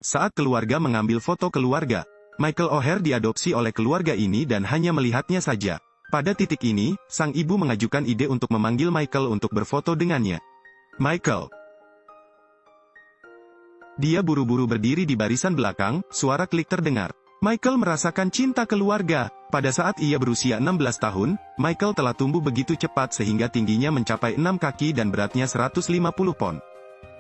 Saat keluarga mengambil foto keluarga, Michael O'Hare diadopsi oleh keluarga ini dan hanya melihatnya saja. Pada titik ini, sang ibu mengajukan ide untuk memanggil Michael untuk berfoto dengannya. Michael. Dia buru-buru berdiri di barisan belakang, suara klik terdengar. Michael merasakan cinta keluarga. Pada saat ia berusia 16 tahun, Michael telah tumbuh begitu cepat sehingga tingginya mencapai 6 kaki dan beratnya 150 pon.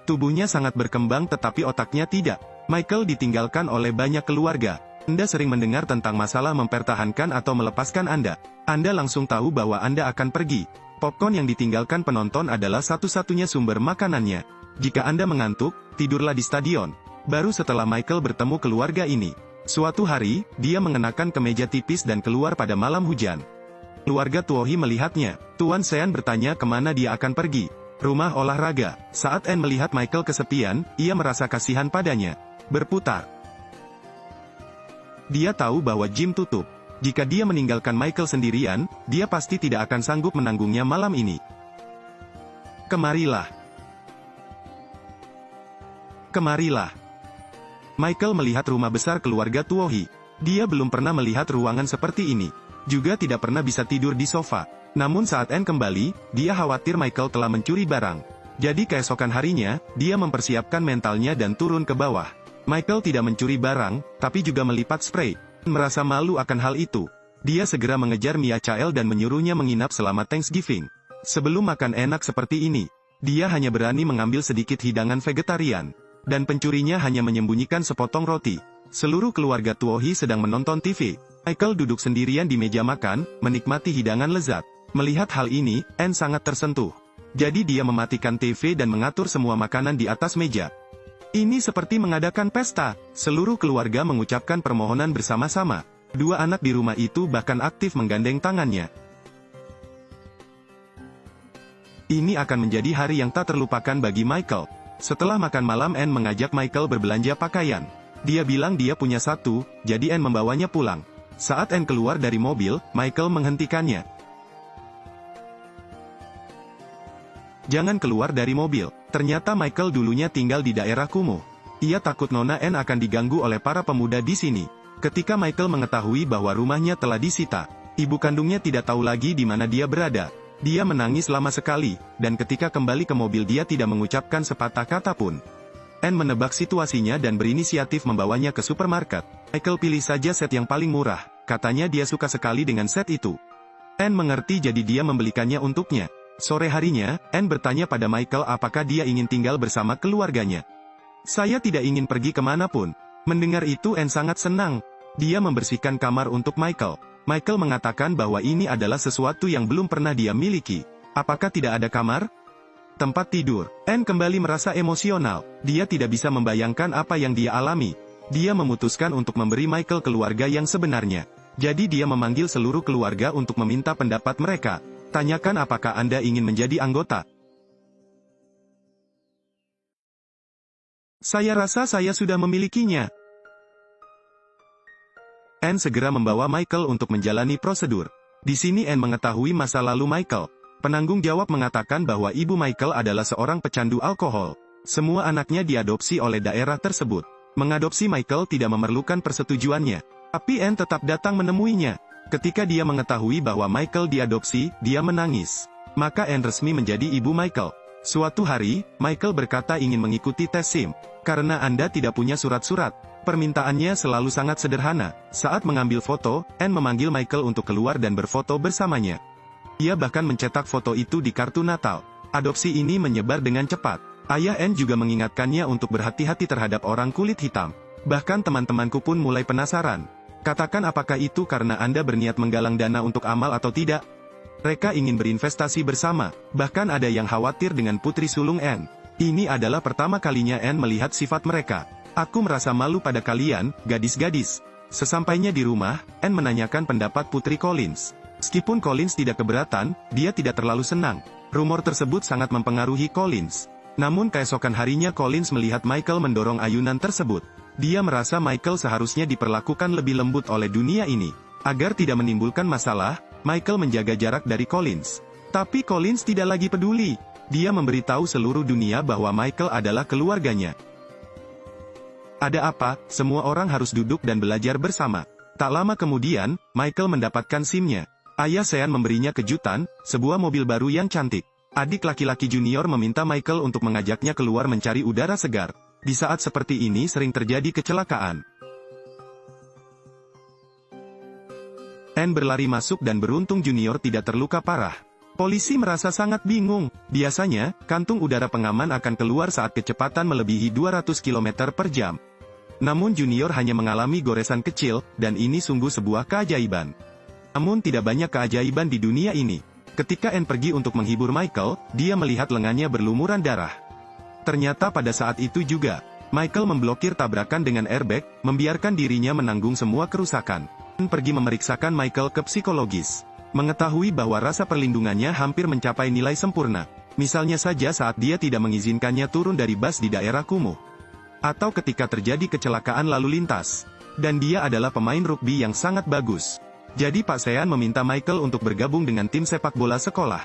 Tubuhnya sangat berkembang tetapi otaknya tidak. Michael ditinggalkan oleh banyak keluarga. Anda sering mendengar tentang masalah mempertahankan atau melepaskan Anda. Anda langsung tahu bahwa Anda akan pergi. Popcorn yang ditinggalkan penonton adalah satu-satunya sumber makanannya. Jika Anda mengantuk, tidurlah di stadion. Baru setelah Michael bertemu keluarga ini. Suatu hari, dia mengenakan kemeja tipis dan keluar pada malam hujan. Keluarga Tuohy melihatnya. Tuan Sean bertanya kemana dia akan pergi. Rumah olahraga. Saat Anne melihat Michael kesepian, ia merasa kasihan padanya. Berputar. Dia tahu bahwa gym tutup. Jika dia meninggalkan Michael sendirian, dia pasti tidak akan sanggup menanggungnya malam ini. Kemarilah. Kemarilah. Michael melihat rumah besar keluarga Tuohy. Dia belum pernah melihat ruangan seperti ini. Juga tidak pernah bisa tidur di sofa. Namun saat Anne kembali, dia khawatir Michael telah mencuri barang. Jadi keesokan harinya, dia mempersiapkan mentalnya dan turun ke bawah. Michael tidak mencuri barang, tapi juga melipat spray. Merasa malu akan hal itu. Dia segera mengejar Mia Chael dan menyuruhnya menginap selama Thanksgiving. Sebelum makan enak seperti ini, dia hanya berani mengambil sedikit hidangan vegetarian. Dan pencurinya hanya menyembunyikan sepotong roti. Seluruh keluarga Tuohy sedang menonton TV. Michael duduk sendirian di meja makan, menikmati hidangan lezat. Melihat hal ini, Anne sangat tersentuh. Jadi dia mematikan TV dan mengatur semua makanan di atas meja. Ini seperti mengadakan pesta. Seluruh keluarga mengucapkan permohonan bersama-sama. Dua anak di rumah itu bahkan aktif menggandeng tangannya. Ini akan menjadi hari yang tak terlupakan bagi Michael. Setelah makan malam, Anne mengajak Michael berbelanja pakaian. Dia bilang dia punya satu, jadi Anne membawanya pulang. Saat Anne keluar dari mobil, Michael menghentikannya. Jangan keluar dari mobil. Ternyata Michael dulunya tinggal di daerah kumuh. Ia takut Nona Anne akan diganggu oleh para pemuda di sini. Ketika Michael mengetahui bahwa rumahnya telah disita, ibu kandungnya tidak tahu lagi di mana dia berada. Dia menangis lama sekali, dan ketika kembali ke mobil dia tidak mengucapkan sepatah kata pun. Anne menebak situasinya dan berinisiatif membawanya ke supermarket. Michael pilih saja set yang paling murah, katanya dia suka sekali dengan set itu. Anne mengerti jadi dia membelikannya untuknya. Sore harinya, Anne bertanya pada Michael apakah dia ingin tinggal bersama keluarganya. Saya tidak ingin pergi kemanapun. Mendengar itu Anne sangat senang. Dia membersihkan kamar untuk Michael. Michael mengatakan bahwa ini adalah sesuatu yang belum pernah dia miliki. Apakah tidak ada kamar? Tempat tidur. Anne kembali merasa emosional. Dia tidak bisa membayangkan apa yang dia alami. Dia memutuskan untuk memberi Michael keluarga yang sebenarnya. Jadi dia memanggil seluruh keluarga untuk meminta pendapat mereka. Tanyakan apakah Anda ingin menjadi anggota. Saya rasa saya sudah memilikinya. Anne segera membawa Michael untuk menjalani prosedur. Di sini Anne mengetahui masa lalu Michael. Penanggung jawab mengatakan bahwa ibu Michael adalah seorang pecandu alkohol. Semua anaknya diadopsi oleh daerah tersebut. Mengadopsi Michael tidak memerlukan persetujuannya. Tapi Anne tetap datang menemuinya. Ketika dia mengetahui bahwa Michael diadopsi, dia menangis. Maka Anne resmi menjadi ibu Michael. Suatu hari, Michael berkata ingin mengikuti tes SIM. Karena Anda tidak punya surat-surat. Permintaannya selalu sangat sederhana. Saat mengambil foto, Anne memanggil Michael untuk keluar dan berfoto bersamanya. Ia bahkan mencetak foto itu di kartu Natal. Adopsi ini menyebar dengan cepat. Ayah Anne juga mengingatkannya untuk berhati-hati terhadap orang kulit hitam. Bahkan teman-temanku pun mulai penasaran. Katakan apakah itu karena Anda berniat menggalang dana untuk amal atau tidak? Mereka ingin berinvestasi bersama. Bahkan ada yang khawatir dengan putri sulung Anne. Ini adalah pertama kalinya Anne melihat sifat mereka. Aku merasa malu pada kalian, gadis-gadis. Sesampainya di rumah, Anne menanyakan pendapat Putri Collins. Meskipun Collins tidak keberatan, dia tidak terlalu senang. Rumor tersebut sangat mempengaruhi Collins. Namun keesokan harinya Collins melihat Michael mendorong ayunan tersebut. Dia merasa Michael seharusnya diperlakukan lebih lembut oleh dunia ini. Agar tidak menimbulkan masalah, Michael menjaga jarak dari Collins. Tapi Collins tidak lagi peduli. Dia memberitahu seluruh dunia bahwa Michael adalah keluarganya. Ada apa? Semua orang harus duduk dan belajar bersama. Tak lama kemudian, Michael mendapatkan SIM-nya. Ayah Sean memberinya kejutan, sebuah mobil baru yang cantik. Adik laki-laki junior meminta Michael untuk mengajaknya keluar mencari udara segar. Di saat seperti ini sering terjadi kecelakaan. Anne berlari masuk dan beruntung junior tidak terluka parah. Polisi merasa sangat bingung. Biasanya, kantung udara pengaman akan keluar saat kecepatan melebihi 200 km per jam. Namun junior hanya mengalami goresan kecil, dan ini sungguh sebuah keajaiban. Namun tidak banyak keajaiban di dunia ini. Ketika Anne pergi untuk menghibur Michael, dia melihat lengannya berlumuran darah. Ternyata pada saat itu juga, Michael memblokir tabrakan dengan airbag, membiarkan dirinya menanggung semua kerusakan. Anne pergi memeriksakan Michael ke psikologis. Mengetahui bahwa rasa perlindungannya hampir mencapai nilai sempurna. Misalnya saja saat dia tidak mengizinkannya turun dari bus di daerah kumuh. Atau ketika terjadi kecelakaan lalu lintas. Dan dia adalah pemain rugby yang sangat bagus. Jadi Pak Sean meminta Michael untuk bergabung dengan tim sepak bola sekolah.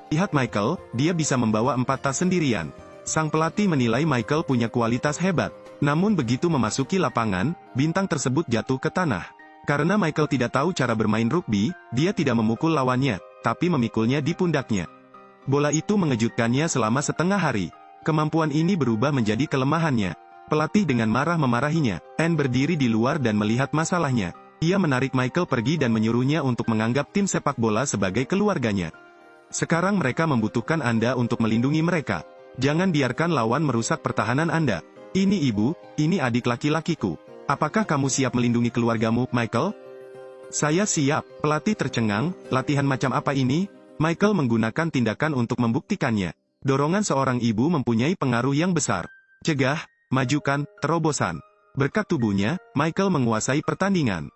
Lihat Michael, dia bisa membawa 4 tas sendirian. Sang pelatih menilai Michael punya kualitas hebat. Namun begitu memasuki lapangan, bintang tersebut jatuh ke tanah. Karena Michael tidak tahu cara bermain rugby, dia tidak memukul lawannya, tapi memikulnya di pundaknya. Bola itu mengejutkannya selama setengah hari. Kemampuan ini berubah menjadi kelemahannya. Pelatih dengan marah memarahinya. Anne berdiri di luar dan melihat masalahnya. Ia menarik Michael pergi dan menyuruhnya untuk menganggap tim sepak bola sebagai keluarganya. Sekarang mereka membutuhkan Anda untuk melindungi mereka. Jangan biarkan lawan merusak pertahanan Anda. Ini ibu, ini adik laki-lakiku. Apakah kamu siap melindungi keluargamu, Michael? Saya siap. Pelatih tercengang, latihan macam apa ini? Michael menggunakan tindakan untuk membuktikannya. Dorongan seorang ibu mempunyai pengaruh yang besar. Cegah, majukan, terobosan. Berkat tubuhnya, Michael menguasai pertandingan.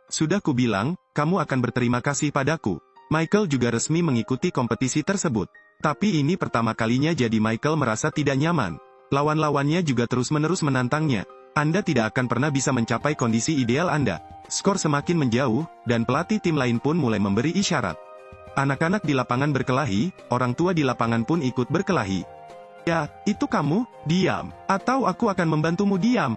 Sudah kubilang, kamu akan berterima kasih padaku. Michael juga resmi mengikuti kompetisi tersebut. Tapi ini pertama kalinya jadi Michael merasa tidak nyaman. Lawan-lawannya juga terus-menerus menantangnya. Anda tidak akan pernah bisa mencapai kondisi ideal Anda. Skor semakin menjauh, dan pelatih tim lain pun mulai memberi isyarat. Anak-anak di lapangan berkelahi, orang tua di lapangan pun ikut berkelahi. Ya, itu kamu, diam. Atau aku akan membantumu diam.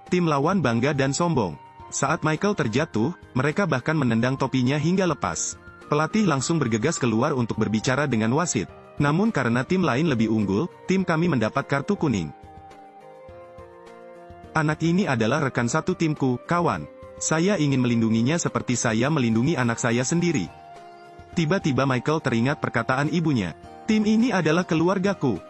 Tim lawan bangga dan sombong. Saat Michael terjatuh, mereka bahkan menendang topinya hingga lepas. Pelatih langsung bergegas keluar untuk berbicara dengan wasit. Namun karena tim lain lebih unggul, tim kami mendapat kartu kuning. Anak ini adalah rekan satu timku, kawan. Saya ingin melindunginya seperti saya melindungi anak saya sendiri. Tiba-tiba Michael teringat perkataan ibunya. Tim ini adalah keluargaku.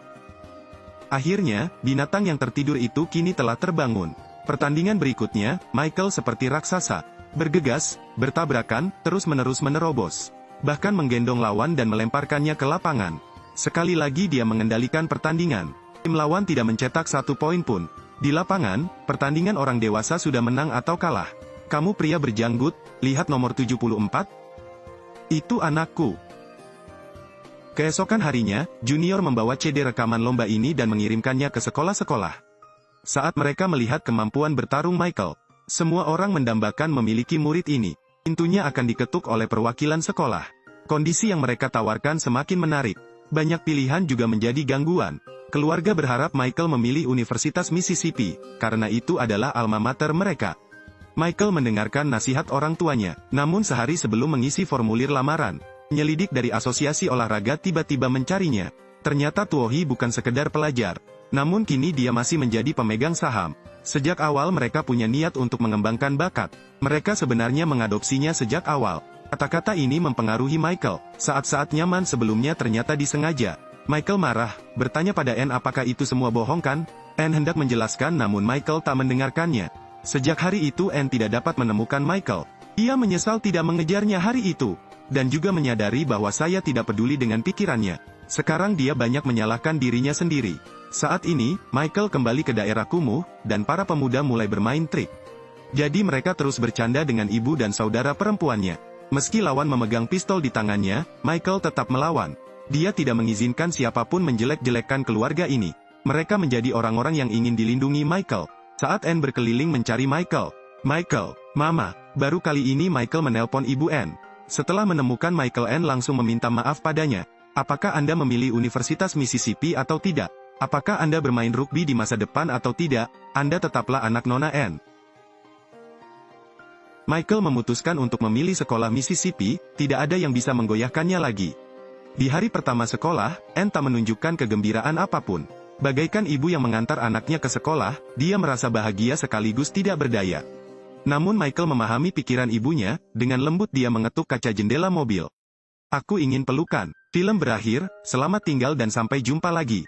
Akhirnya, binatang yang tertidur itu kini telah terbangun. Pertandingan berikutnya, Michael seperti raksasa. Bergegas, bertabrakan, terus-menerus menerobos. Bahkan menggendong lawan dan melemparkannya ke lapangan. Sekali lagi dia mengendalikan pertandingan. Tim lawan tidak mencetak 1 poin pun. Di lapangan, pertandingan orang dewasa sudah menang atau kalah. Kamu pria berjanggut, lihat nomor 74? Itu anakku. Keesokan harinya, Junior membawa CD rekaman lomba ini dan mengirimkannya ke sekolah-sekolah. Saat mereka melihat kemampuan bertarung Michael, semua orang mendambakan memiliki murid ini. Pintunya akan diketuk oleh perwakilan sekolah. Kondisi yang mereka tawarkan semakin menarik. Banyak pilihan juga menjadi gangguan. Keluarga berharap Michael memilih Universitas Mississippi, karena itu adalah alma mater mereka. Michael mendengarkan nasihat orang tuanya, namun sehari sebelum mengisi formulir lamaran, penyelidik dari asosiasi olahraga tiba-tiba mencarinya. Ternyata Tuohi bukan sekedar pelajar, namun kini dia masih menjadi pemegang saham. Sejak awal mereka punya niat untuk mengembangkan bakat. Mereka sebenarnya mengadopsinya sejak awal. Kata-kata ini mempengaruhi Michael. Saat-saat nyaman sebelumnya ternyata disengaja. Michael marah, bertanya pada Anne apakah itu semua bohong kan? Anne hendak menjelaskan namun Michael tak mendengarkannya. Sejak hari itu Anne tidak dapat menemukan Michael. Ia menyesal tidak mengejarnya hari itu. Dan juga menyadari bahwa saya tidak peduli dengan pikirannya. Sekarang dia banyak menyalahkan dirinya sendiri. Saat ini, Michael kembali ke daerah kumuh, dan para pemuda mulai bermain trik. Jadi mereka terus bercanda dengan ibu dan saudara perempuannya. Meski lawan memegang pistol di tangannya, Michael tetap melawan. Dia tidak mengizinkan siapapun menjelek-jelekkan keluarga ini. Mereka menjadi orang-orang yang ingin dilindungi Michael. Saat Anne berkeliling mencari Michael. Michael, Mama. Baru kali ini Michael menelpon ibu Anne. Setelah menemukan Michael, Anne langsung meminta maaf padanya. Apakah Anda memilih Universitas Mississippi atau tidak? Apakah Anda bermain rugby di masa depan atau tidak, Anda tetaplah anak Nona Ann. Michael memutuskan untuk memilih sekolah Mississippi, tidak ada yang bisa menggoyahkannya lagi. Di hari pertama sekolah, Ann tak menunjukkan kegembiraan apapun. Bagaikan ibu yang mengantar anaknya ke sekolah, dia merasa bahagia sekaligus tidak berdaya. Namun Michael memahami pikiran ibunya, dengan lembut dia mengetuk kaca jendela mobil. Aku ingin pelukan. Film berakhir, selamat tinggal dan sampai jumpa lagi.